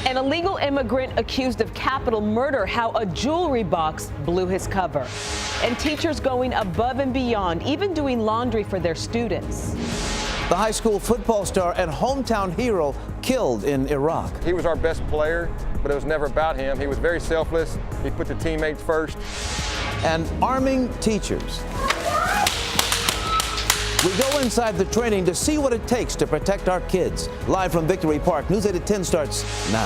An illegal immigrant accused of capital murder, how a jewelry box blew his cover. And teachers going above and beyond, even doing laundry for their students. The high school football star and hometown hero killed in Iraq. He was our best player, but it was never about him. He was very selfless. He put the teammates first. And arming teachers. We go inside the training to see what it takes to protect our kids. Live from Victory Park, News 8 at 10 starts now.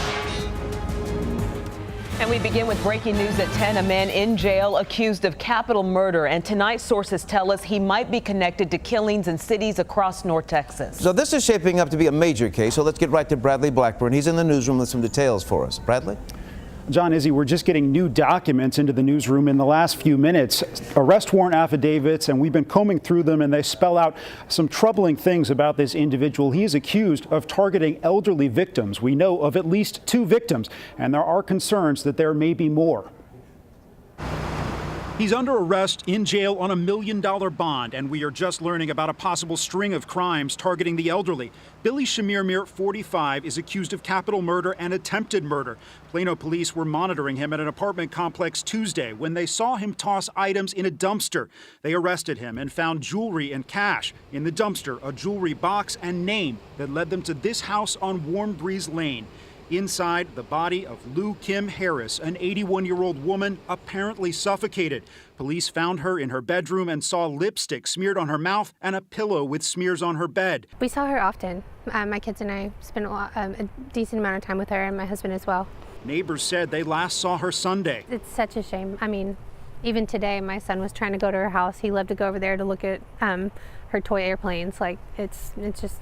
And we begin with breaking news at 10. A man in jail accused of capital murder. And tonight, sources tell us he might be connected to killings in cities across North Texas. So this is shaping up to be a major case. So let's get right to Bradley Blackburn. He's in the newsroom with some details for us. Bradley? John, Izzy, we're just getting new documents into the newsroom in the last few minutes, arrest warrant affidavits, and we've been combing through them, and they spell out some troubling things about this individual. He is accused of targeting elderly victims. We know of at least 2 victims, and there are concerns that there may be more. He's under arrest in jail on $1 million bond, and we are just learning about a possible string of crimes targeting the elderly. Billy Shamirmir, 45, is accused of capital murder and attempted murder. Plano police were monitoring him at an apartment complex Tuesday when they saw him toss items in a dumpster. They arrested him and found jewelry and cash. In the dumpster, a jewelry box and name that led them to this house on Warm Breeze Lane. Inside, the body of Lou Kim Harris, an 81-year-old woman, apparently suffocated. Police found her in her bedroom and saw lipstick smeared on her mouth and a pillow with smears on her bed. We saw her often. My kids and I spent a decent amount of time with her, and my husband as well. Neighbors said they last saw her Sunday. It's such a shame. I mean, even today, my son was trying to go to her house. He loved to go over there to look at her toy airplanes. Like, it's just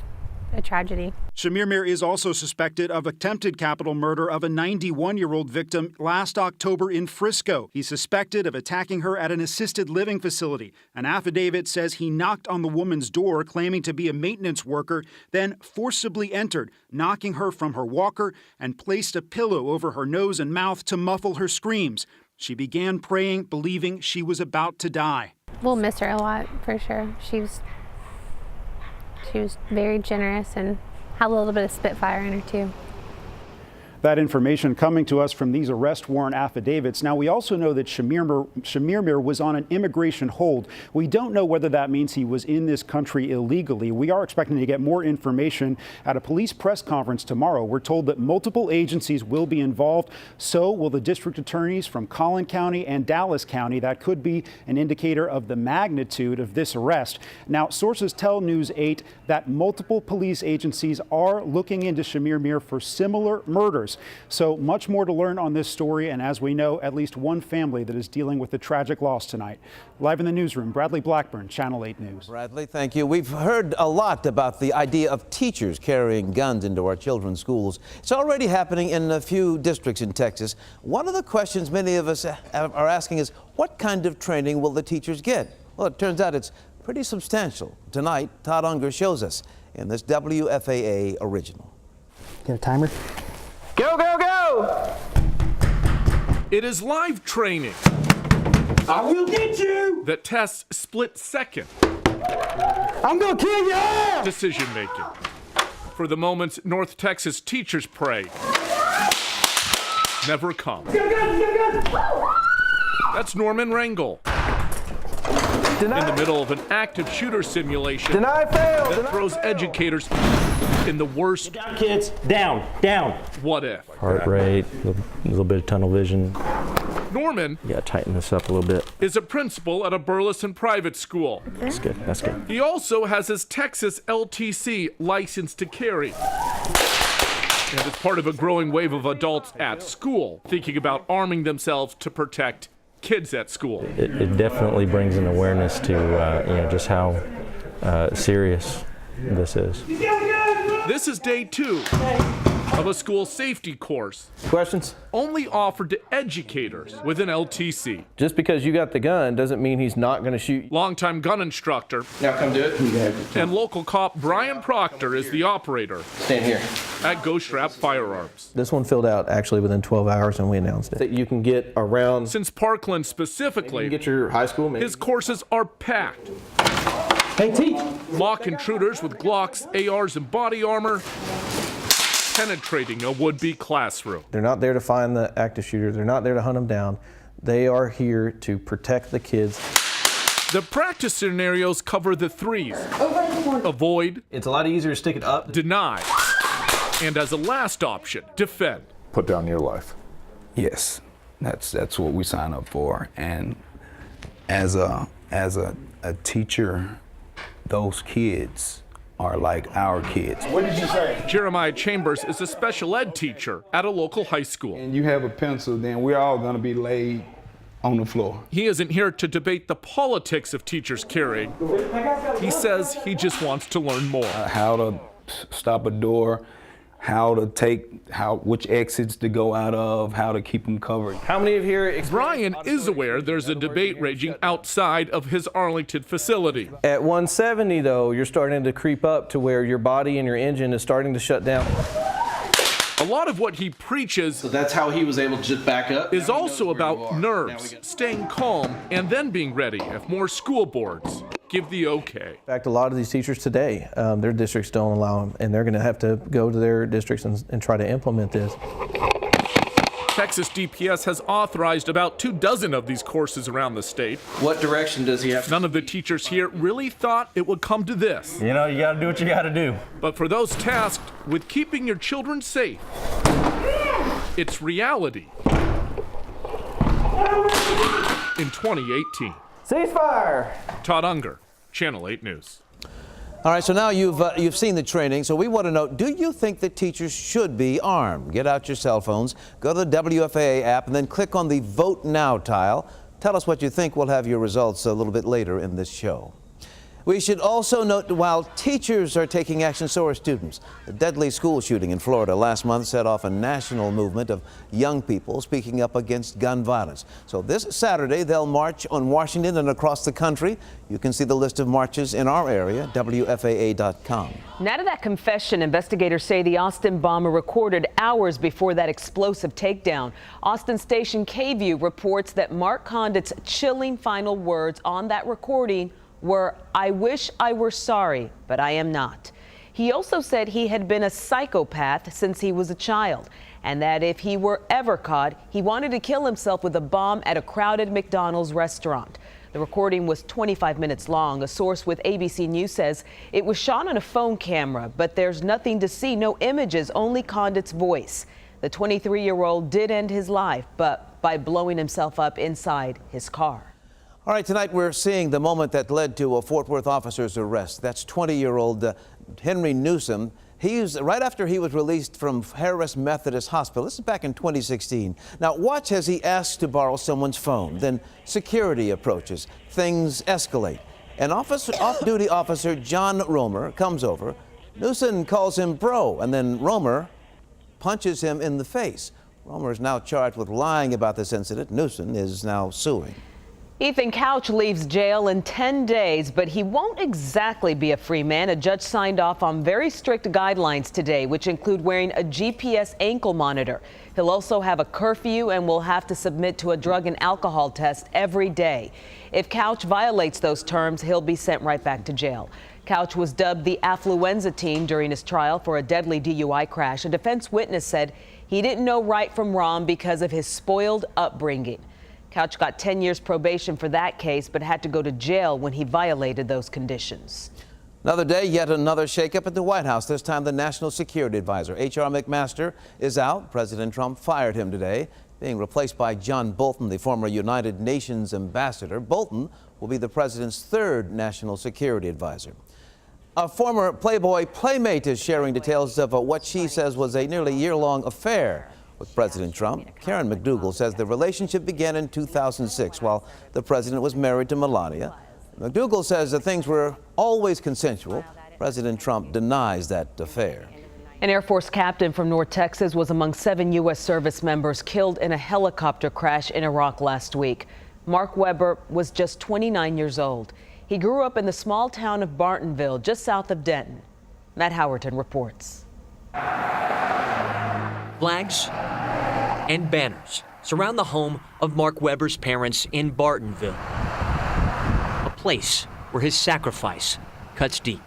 a tragedy. Shamirmir is also suspected of attempted capital murder of a 91-year-old victim last October in Frisco. He's suspected of attacking her at an assisted living facility. An affidavit says he knocked on the woman's door claiming to be a maintenance worker, then forcibly entered, knocking her from her walker and placed a pillow over her nose and mouth to muffle her screams. She began praying, believing she was about to die. We'll miss her a lot, for sure. She was very generous and had a little bit of spitfire in her, too. That information coming to us from these arrest warrant affidavits. Now, we also know that Shamirmir was on an immigration hold. We don't know whether that means he was in this country illegally. We are expecting to get more information at a police press conference tomorrow. We're told that multiple agencies will be involved. So will the district attorneys from Collin County and Dallas County. That could be an indicator of the magnitude of this arrest. Now, sources tell News 8 that multiple police agencies are looking into Shamirmir for similar murders. So much more to learn on this story, and as we know, at least one family that is dealing with a tragic loss tonight. Live in the newsroom, Bradley Blackburn, Channel 8 News. Bradley, thank you. We've heard a lot about the idea of teachers carrying guns into our children's schools. It's already happening in a few districts in Texas. One of the questions many of us are asking is, what kind of training will the teachers get? Well, it turns out it's pretty substantial. Tonight, Todd Unger shows us in this WFAA original. Got a timer? Go, go, go! It is live training. I will get you! That tests split-second I'm gonna kill you! decision-making. For the moments North Texas teachers pray never come. That's Norman Rangel. In the middle of an active shooter simulation that throws educators in the worst. Down, kids. Down, down. What if? Heart rate, a little bit of tunnel vision. Norman, You gotta tighten this up a little bit. is a principal at a Burleson private school. That's good, that's good. He also has his Texas LTC license to carry. And is part of a growing wave of adults at school thinking about arming themselves to protect kids at school. It definitely brings an awareness to just how serious this is. This is day 2 of a school safety course. Questions? Only offered to educators with an LTC. Just because you got the gun doesn't mean he's not going to shoot you. Longtime gun instructor Now come do it. and local cop Brian Proctor is the operator Stand here. at Ghost Strap Firearms. This one filled out actually within 12 hours and we announced it. That you can get around. Since Parkland You specifically, can get your high school. Maybe. his courses are packed. Hey, teach. Mock intruders with Glocks, ARs, and body armor penetrating a would-be classroom. They're not there to find the active shooter. They're not there to hunt them down. They are here to protect the kids. The practice scenarios cover the threes: avoid, It's a lot easier to stick it up. deny, and as a last option, defend. Put down your life. Yes, that's what we sign up for. And as a teacher, those kids are like our kids. What did you say? Jeremiah Chambers is a special ed teacher at a local high school. And you have a pencil, then we're all gonna be laid on the floor. He isn't here to debate the politics of teachers carrying. He says he just wants to learn more. How to stop a door, which exits to go out of, how to keep them covered. How many of here? Brian is aware there's a debate raging outside of his Arlington facility. At 170, though, you're starting to creep up to where your body and your engine is starting to shut down. A lot of what he preaches So that's how he was able to just back up. is also about nerves, staying calm, and then being ready if more school boards give the okay. In fact, a lot of these teachers today, their districts don't allow them, and they're going to have to go to their districts and try to implement this. Texas DPS has authorized about 24 of these courses around the state. What direction does he have? None of the teachers here really thought it would come to this. You know, you got to do what you got to do. But for those tasked with keeping your children safe, it's reality in 2018. Ceasefire! Todd Unger, Channel 8 News. All right, so now you've seen the training, so we want to know, do you think that teachers should be armed? Get out your cell phones, go to the WFAA app, and then click on the Vote Now tile. Tell us what you think. We'll have your results a little bit later in this show. We should also note that while teachers are taking action, so are students. The deadly school shooting in Florida last month set off a national movement of young people speaking up against gun violence. So this Saturday, they'll march on Washington and across the country. You can see the list of marches in our area, WFAA.com. Now to that confession, investigators say the Austin bomber recorded hours before that explosive takedown. Austin station KVUE reports that Mark Condit's chilling final words on that recording were, "I wish I were sorry, but I am not." He also said he had been a psychopath since he was a child, and that if he were ever caught, he wanted to kill himself with a bomb at a crowded McDonald's restaurant. The recording was 25 minutes long. A source with ABC News says it was shot on a phone camera, but there's nothing to see, no images, only Condit's voice. The 23-year-old did end his life, but by blowing himself up inside his car. All right, tonight we're seeing the moment that led to a Fort Worth officer's arrest. That's 20-year-old Henry Newsom. He's right after he was released from Harris Methodist Hospital. This is back in 2016. Now watch as he asks to borrow someone's phone. Then security approaches. Things escalate. An off-duty officer, John Romer, comes over. Newsom calls him bro, and then Romer punches him in the face. Romer is now charged with lying about this incident. Newsom is now suing. Ethan Couch leaves jail in 10 days, but he won't exactly be a free man. A judge signed off on very strict guidelines today, which include wearing a GPS ankle monitor. He'll also have a curfew and will have to submit to a drug and alcohol test every day. If Couch violates those terms, he'll be sent right back to jail. Couch was dubbed the affluenza teen during his trial for a deadly DUI crash. A defense witness said he didn't know right from wrong because of his spoiled upbringing. Couch got 10 years probation for that case, but had to go to jail when he violated those conditions. Another day, yet another shakeup at the White House. This time, the National Security Advisor, H.R. McMaster, is out. President Trump fired him today, being replaced by John Bolton, the former United Nations ambassador. Bolton will be the president's third National Security Advisor. A former Playboy playmate is sharing details of what she says was a nearly year-long affair with President Trump. Karen McDougal says the relationship began in 2006 while the president was married to Melania. McDougal says that things were always consensual. President Trump denies that affair. An Air Force captain from North Texas was among 7 U.S. service members killed in a helicopter crash in Iraq last week. Mark Weber was just 29 years old. He grew up in the small town of Bartonville, just south of Denton. Matt Howerton reports. Flags and banners surround the home of Mark Weber's parents in Bartonville, a place where his sacrifice cuts deep.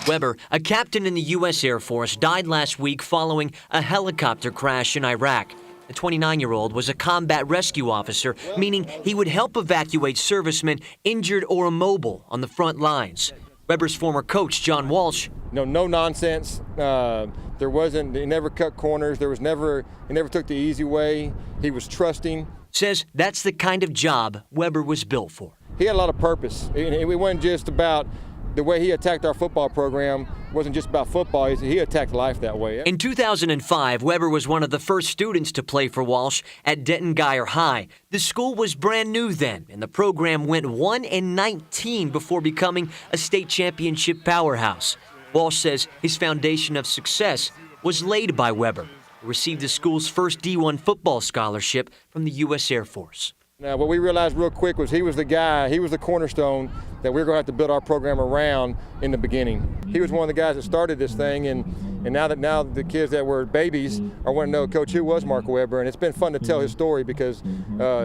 Weber, a captain in the U.S. Air Force, died last week following a helicopter crash in Iraq. The 29-year-old was a combat rescue officer, meaning he would help evacuate servicemen injured or immobile on the front lines. Weber's former coach, John Walsh. No nonsense. He never cut corners. He never took the easy way. He was trusting. Says that's the kind of job Weber was built for. He had a lot of purpose. It wasn't just about the way he attacked our football program. It wasn't just about football. He attacked life that way. In 2005, Weber was one of the first students to play for Walsh at Denton Guyer High. The school was brand new then, and the program went 1-19 before becoming a state championship powerhouse. Walsh says his foundation of success was laid by Weber, who received the school's first D1 football scholarship from the U.S. Air Force. Now, what we realized real quick was he was the guy, he was the cornerstone that we were going to have to build our program around in the beginning. He was one of the guys that started this thing, and now the kids that were babies are wanting to know, Coach, who was Mark Weber? And it's been fun to tell his story because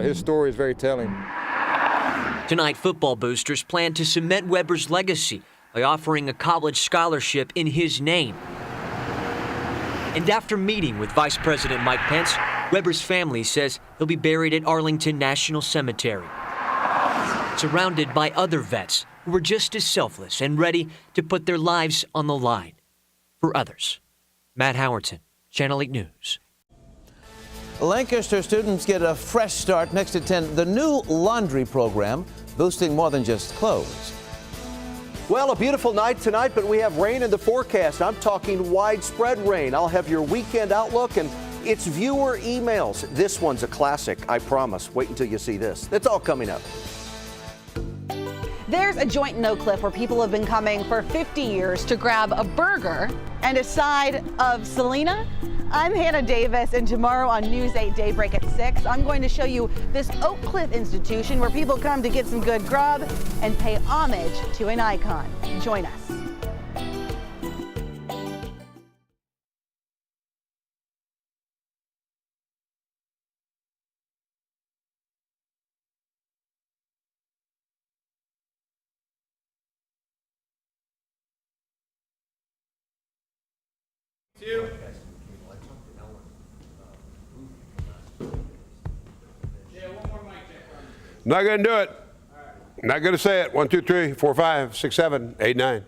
his story is very telling. Tonight, football boosters plan to cement Weber's legacy by offering a college scholarship in his name. And after meeting with Vice President Mike Pence, Weber's family says he'll be buried at Arlington National Cemetery, surrounded by other vets who were just as selfless and ready to put their lives on the line for others. Matt Howerton, Channel 8 News. Lancaster students get a fresh start next to attend the new laundry program, boosting more than just clothes. Well, a beautiful night tonight, but we have rain in the forecast. I'm talking widespread rain. I'll have your weekend outlook, and it's viewer emails. This one's a classic, I promise. Wait until you see this. That's all coming up. There's a joint in Oak Cliff where people have been coming for 50 years to grab a burger and a side of Selena. I'm Hannah Davis, and tomorrow on News 8 Daybreak at 6, I'm going to show you this Oak Cliff institution where people come to get some good grub and pay homage to an icon. Join us. Not going to do it. Not going to say it. 1, 2, 3, 4, 5, 6, 7, 8, 9.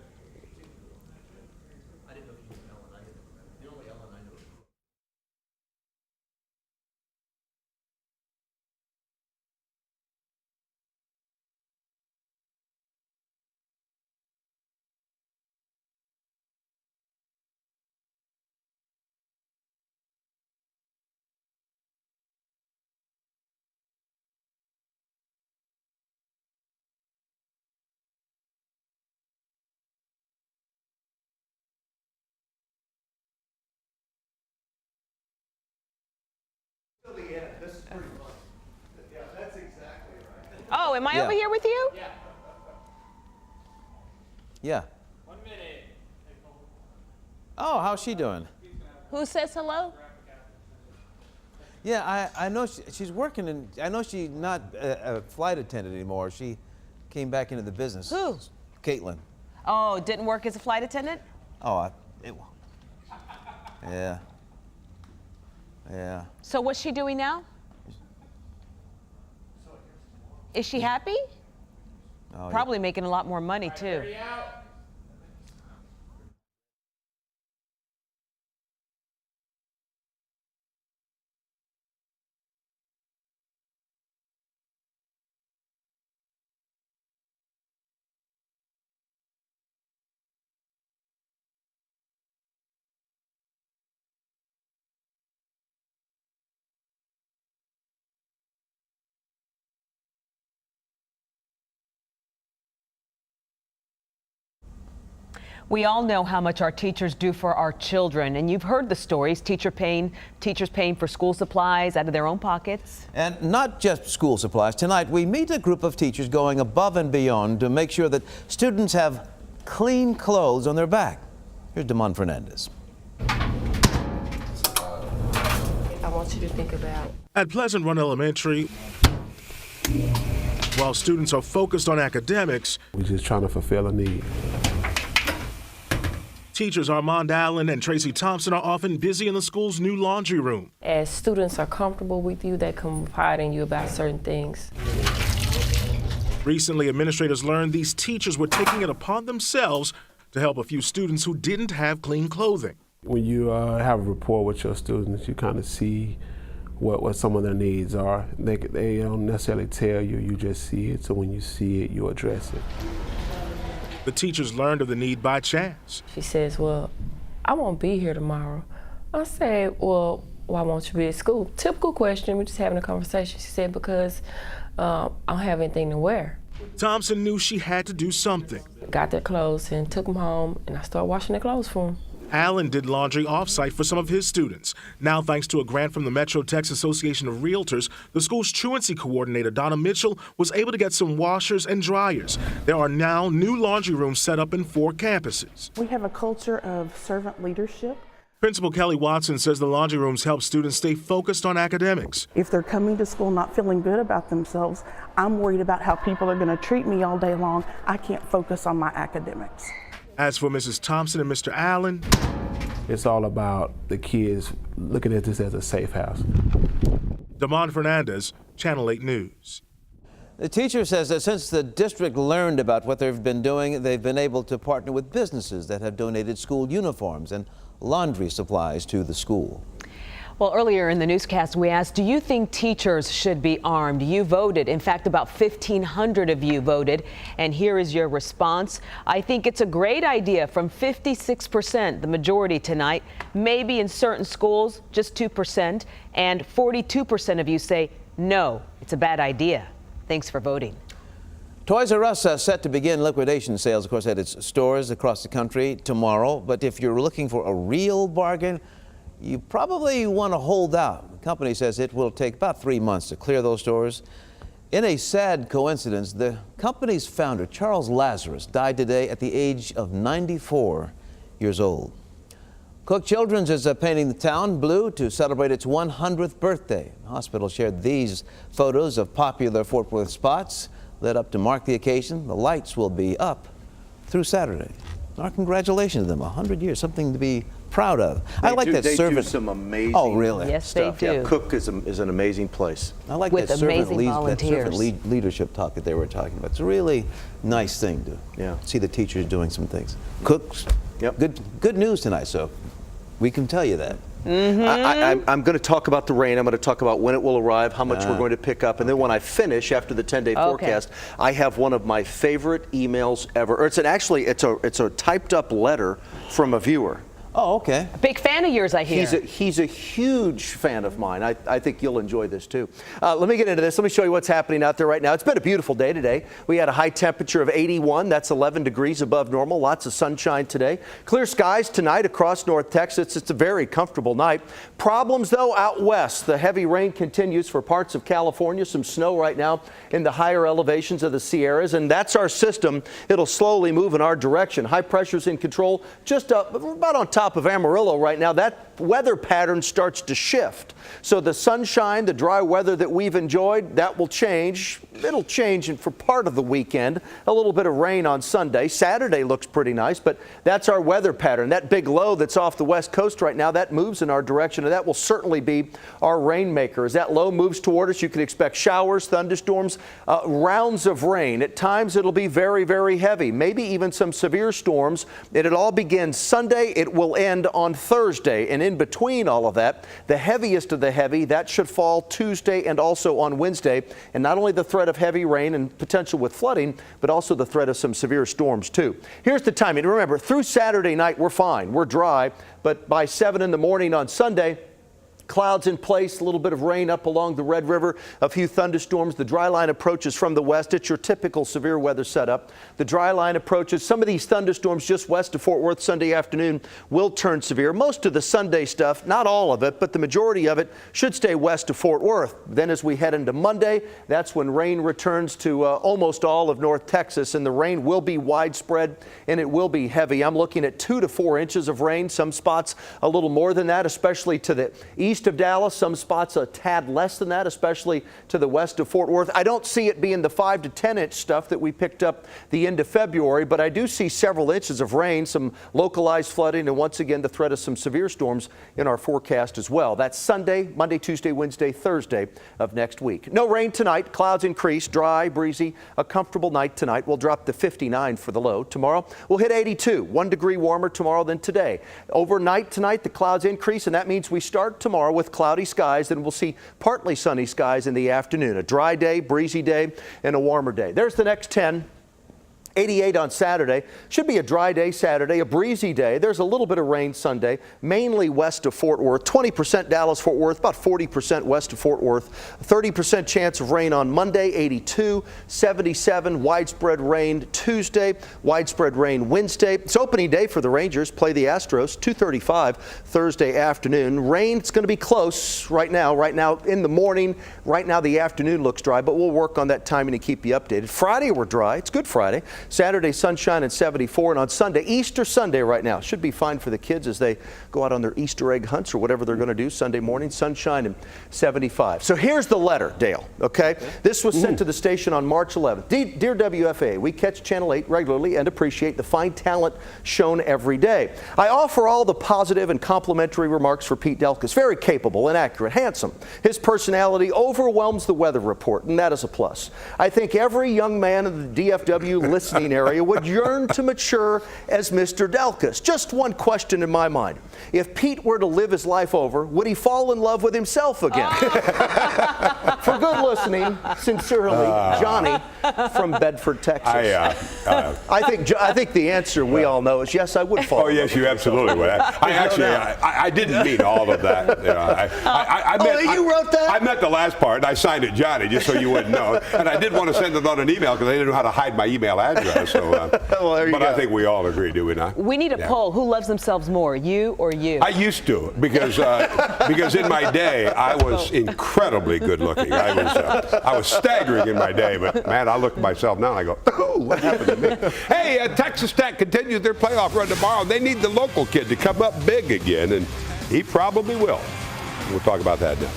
Oh, am I over here with you? Yeah. 1 minute. Oh, how's she doing? Who says hello? Yeah, I know she's working, and I know she's not a flight attendant anymore. She came back into the business. Who? Caitlin. Oh, didn't work as a flight attendant? Oh, yeah. Yeah. So what's she doing now? Is she happy? Oh, Probably making a lot more money, too. We all know how much our teachers do for our children, and you've heard the stories, teachers paying for school supplies out of their own pockets. And not just school supplies. Tonight, we meet a group of teachers going above and beyond to make sure that students have clean clothes on their back. Here's Damon Fernandez. I want you to think about. At Pleasant Run Elementary, while students are focused on academics, we're just trying to fulfill a need. Teachers Armand Allen and Tracy Thompson are often busy in the school's new laundry room. As students are comfortable with you, they confide in you about certain things. Recently, administrators learned these teachers were taking it upon themselves to help a few students who didn't have clean clothing. When you have a rapport with your students, you kind of see what some of their needs are. They don't necessarily tell you, you just see it. So when you see it, you address it. The teachers learned of the need by chance. She says, well, I won't be here tomorrow. I said, well, why won't you be at school? Typical question, we're just having a conversation. She said, because I don't have anything to wear. Thompson knew she had to do something. Got their clothes and took them home, and I started washing their clothes for them. Allen did laundry off-site for some of his students. Now, thanks to a grant from the Metro Texas Association of Realtors, the school's truancy coordinator, Donna Mitchell, was able to get some washers and dryers. There are now new laundry rooms set up in 4 campuses. We have a culture of servant leadership. Principal Kelly Watson says the laundry rooms help students stay focused on academics. If they're coming to school not feeling good about themselves, I'm worried about how people are going to treat me all day long. I can't focus on my academics. As for Mrs. Thompson and Mr. Allen, it's all about the kids looking at this as a safe house. Damon Fernandez, Channel 8 News. The teacher says that since the district learned about what they've been doing, they've been able to partner with businesses that have donated school uniforms and laundry supplies to the school. Well, earlier in the newscast, we asked, do you think teachers should be armed? You voted. In fact, about 1,500 of you voted. And here is your response. I think it's a great idea from 56%, the majority tonight. Maybe in certain schools, just 2%. And 42% of you say, no, it's a bad idea. Thanks for voting. Toys R Us set to begin liquidation sales, of course, at its stores across the country tomorrow. But if you're looking for a real bargain, you probably want to hold out. The company says it will take about 3 months to clear those stores. In a sad coincidence, the company's founder, Charles Lazarus, died today at the age of 94 years old. Cook Children's is painting the town blue to celebrate its 100th birthday. The hospital shared these photos of popular Fort Worth spots lit up to mark the occasion. The lights will be up through Saturday. Our congratulations to them, 100 years, something to be proud of. I like that servant. They do some amazing Yes, stuff. they do. Yeah, Cook is an amazing place. I like With that servant, volunteers. leadership talk that they were talking about. It's a really nice thing to see the teachers doing some things. Cooks, good news tonight, so we can tell you that. I'm going to talk about the rain. I'm going to talk about when it will arrive, how much we're going to pick up, and then when I finish after the 10-day forecast, I have one of my favorite emails ever. Or it's a typed up letter from a viewer. Oh, okay. A big fan of yours, I hear. He's a huge fan of mine. I think you'll enjoy this too. Let me get into this. Let me show you what's happening out there right now. It's been a beautiful day today. We had a high temperature of 81. That's 11 degrees above normal. Lots of sunshine today. Clear skies tonight across North Texas. It's a very comfortable night. Problems though out west. The heavy rain continues for parts of California. Some snow right now in the higher elevations of the Sierras, and that's our system. It'll slowly move in our direction. High pressure's in control just about on top of Amarillo right now. That weather pattern starts to shift. So the sunshine, the dry weather that we've enjoyed, that will change. It'll change for part of the weekend. A little bit of rain on Sunday. Saturday looks pretty nice, but that's our weather pattern. That big low that's off the west coast right now, that moves in our direction, and that will certainly be our rainmaker. As that low moves toward us, you can expect showers, thunderstorms, rounds of rain. At times it'll be very, very heavy, maybe even some severe storms. And it all begins Sunday. It will end on Thursday. And in between all of that, the heaviest of the heavy, that should fall Tuesday and also on Wednesday. And not only the threat of heavy rain and potential with flooding, but also the threat of some severe storms too. Here's the timing. Remember, through Saturday night, we're fine. We're dry. But by 7 in the morning on Sunday, clouds in place, a little bit of rain up along the Red River, a few thunderstorms. The dry line approaches from the west. It's your typical severe weather setup. The dry line approaches. Some of these thunderstorms just west of Fort Worth Sunday afternoon will turn severe. Most of the Sunday stuff, not all of it, but the majority of it should stay west of Fort Worth. Then as we head into Monday, that's when rain returns to almost all of North Texas, and the rain will be widespread and it will be heavy. I'm looking at 2 to 4 inches of rain, some spots a little more than that, especially to the east east of Dallas, some spots a tad less than that, especially to the west of Fort Worth. I don't see it being the 5 to 10 inch stuff that we picked up the end of February, but I do see several inches of rain, some localized flooding, and once again the threat of some severe storms in our forecast as well. That's Sunday, Monday, Tuesday, Wednesday, Thursday of next week. No rain tonight. Clouds increase, dry, breezy, a comfortable night tonight. We'll drop to 59 for the low. Tomorrow we'll hit 82, 1 degree warmer tomorrow than today. Overnight tonight the clouds increase, and that means we start tomorrow with cloudy skies, then we'll see partly sunny skies in the afternoon. A dry day, breezy day, and a warmer day. There's the next 10. 88 on Saturday. Should be a dry day Saturday, a breezy day. There's a little bit of rain Sunday, mainly west of Fort Worth. 20% Dallas-Fort Worth, about 40% west of Fort Worth. 30% chance of rain on Monday, 82. 77, widespread rain Tuesday. Widespread rain Wednesday. It's opening day for the Rangers. Play the Astros, 2:35 Thursday afternoon. Rain, it's going to be close right now. Right now in the morning. Right now the afternoon looks dry, but we'll work on that timing to keep you updated. Friday we're dry. It's Good Friday. Saturday, sunshine and 74. And on Sunday, Easter Sunday right now, should be fine for the kids as they go out on their Easter egg hunts or whatever they're going to do Sunday morning. Sunshine and 75. So here's the letter, Dale, okay? This was sent to the station on March 11th. Dear WFA, we catch Channel 8 regularly and appreciate the fine talent shown every day. I offer all the positive and complimentary remarks for Pete Delkus. Very capable and accurate, handsome. His personality overwhelms the weather report, and that is a plus. I think every young man in the DFW listening area would yearn to mature as Mr. Delkus. Just one question in my mind. If Pete were to live his life over, would he fall in love with himself again? For good listening, sincerely, Johnny from Bedford, Texas. I think the answer we all know is yes, I would fall. Oh, yes, you absolutely would. I didn't mean all of that. You wrote that? I meant the last part, and I signed it Johnny, just so you wouldn't know. And I did want to send it on an email because I didn't know how to hide my email address. So, well, there you but go. I think we all agree, do we not? We need a poll. Who loves themselves more, you or you? I used to, because in my day I was incredibly good looking. I was staggering in my day, but man, I look at myself now and I go, oh, what happened to me? Hey, Texas Tech continues their playoff run tomorrow. They need the local kid to come up big again, and he probably will. We'll talk about that now.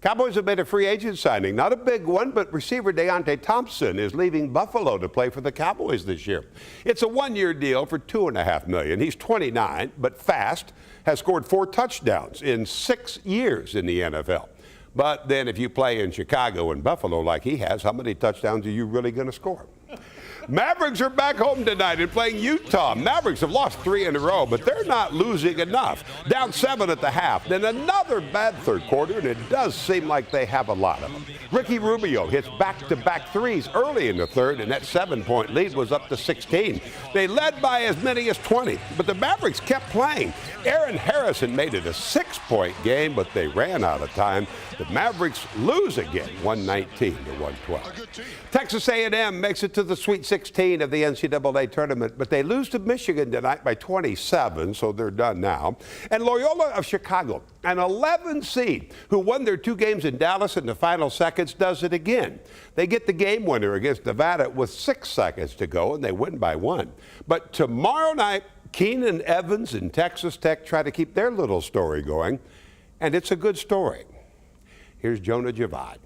Cowboys have made a free agent signing. Not a big one, but receiver Deontay Thompson is leaving Buffalo to play for the Cowboys this year. It's a one-year deal for $2.5 million. He's 29, but fast, has scored 4 touchdowns in 6 years in the NFL. But then if you play in Chicago and Buffalo like he has, how many touchdowns are you really going to score? Mavericks are back home tonight and playing Utah. Mavericks have lost 3 in a row, but they're not losing enough. Down 7 at the half. Then another bad third quarter, and it does seem like they have a lot of them. Ricky Rubio hits back-to-back threes early in the third, and that 7-point lead was up to 16. They led by as many as 20, but the Mavericks kept playing. Aaron Harrison made it a 6-point game, but they ran out of time. The Mavericks lose again, 119 to 112. Texas A&M makes it to the Sweet 16 of the NCAA tournament, but they lose to Michigan tonight by 27, so they're done now. And Loyola of Chicago, an 11 seed who won their 2 games in Dallas in the final seconds, does it again. They get the game winner against Nevada with 6 seconds to go, and they win by 1. But tomorrow night, Keenan Evans and Texas Tech try to keep their little story going, and it's a good story. Here's Jonah Javad.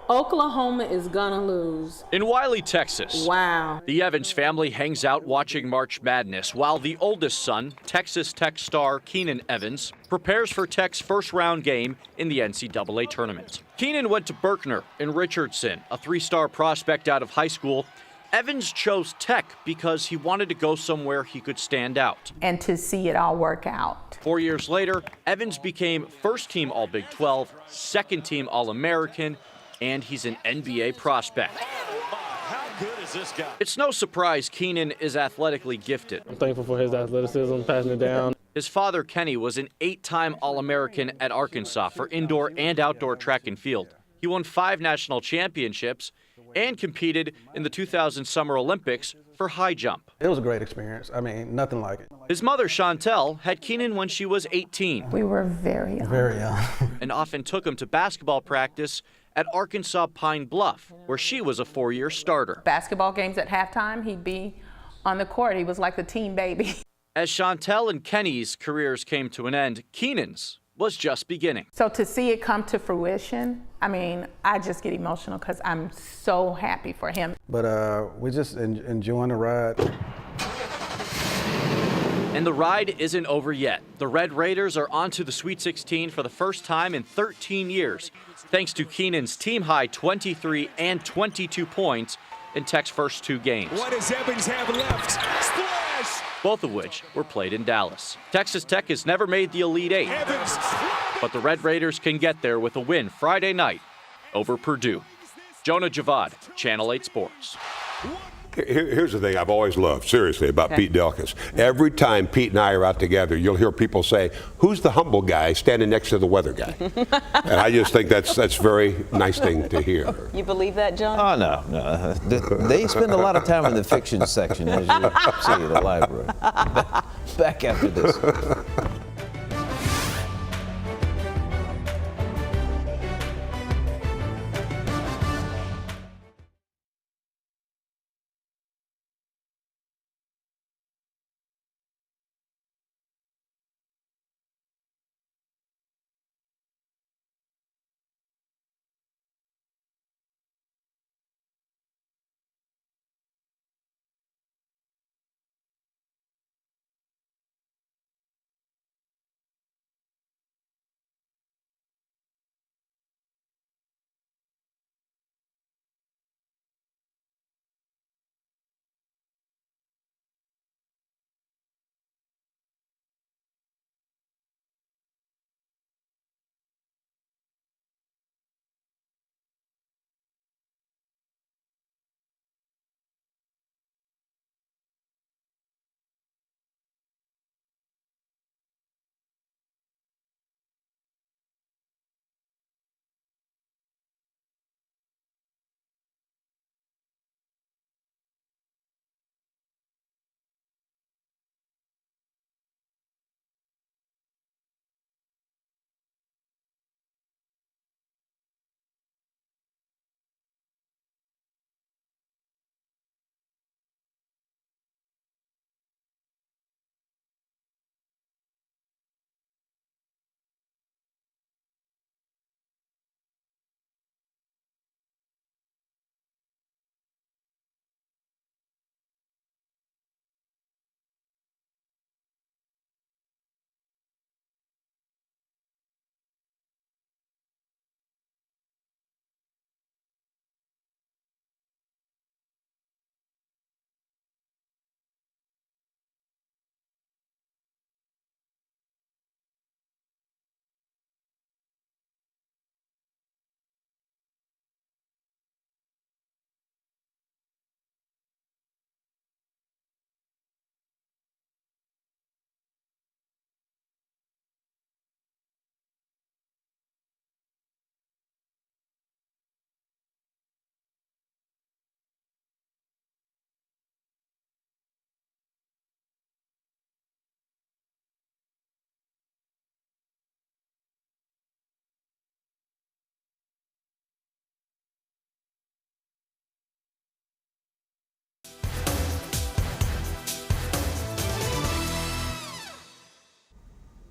Oklahoma is gonna lose. In Wiley, Texas. Wow. The Evans family hangs out watching March Madness while the oldest son, Texas Tech star Keenan Evans, prepares for Tech's first-round game in the NCAA tournament. Keenan went to Berkner in Richardson, a 3-star prospect out of high school. Evans chose Tech because he wanted to go somewhere he could stand out. And to see it all work out. 4 years later, Evans became first-team All-Big 12, second-team All-American, and he's an NBA prospect. How good is this guy? It's no surprise Keenan is athletically gifted. I'm thankful for his athleticism, passing it down. His father, Kenny, was an 8-time All-American at Arkansas for indoor and outdoor track and field. He won 5 national championships and competed in the 2000 Summer Olympics for high jump. It was a great experience. I mean, nothing like it. His mother, Chantel, had Keenan when she was 18. We were very young. Very young. And often took him to basketball practice at Arkansas Pine Bluff, where she was a 4-year starter. Basketball games at halftime, he'd be on the court. He was like the team baby. As Chantel and Kenny's careers came to an end, Keenan's was just beginning. So to see it come to fruition, I mean, I just get emotional because I'm so happy for him. But we're just enjoying the ride. And the ride isn't over yet. The Red Raiders are on to the Sweet 16 for the first time in 13 years, thanks to Keenan's team-high 23 and 22 points in Tech's first 2 games. What does Evans have left? Splash! Both of which were played in Dallas. Texas Tech has never made the Elite 8, Evans. but the Red Raiders can get there with a win Friday night over Purdue. Jonah Javad, Channel 8 Sports. Here's the thing I've always loved, seriously, about Pete Delkus. Every time Pete and I are out together, you'll hear people say, "Who's the humble guy standing next to the weather guy?" And I just think that's a very nice thing to hear. You believe that, John? Oh, no. They spend a lot of time in the fiction section, as you see at the library. Back after this.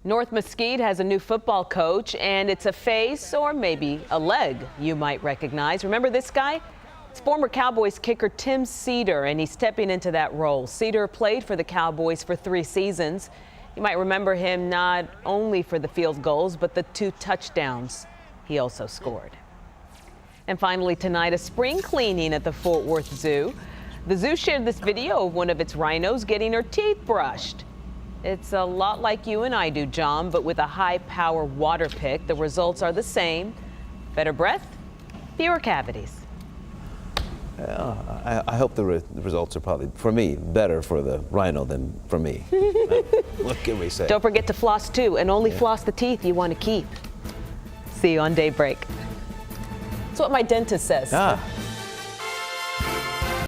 North Mesquite has a new football coach, and it's a face or maybe a leg you might recognize. Remember this guy? It's former Cowboys kicker Tim Cedar, and he's stepping into that role. Cedar played for the Cowboys for 3 seasons. You might remember him not only for the field goals, but the 2 touchdowns he also scored. And finally tonight, a spring cleaning at the Fort Worth Zoo. The zoo shared this video of one of its rhinos getting her teeth brushed. It's a lot like you and I do, John, but with a high-power water pick. The results are the same. Better breath, fewer cavities. I hope the results are probably, for me, better for the rhino than for me. What can we say? Don't forget to floss too, and only floss the teeth you want to keep. See you on Daybreak. That's what my dentist says.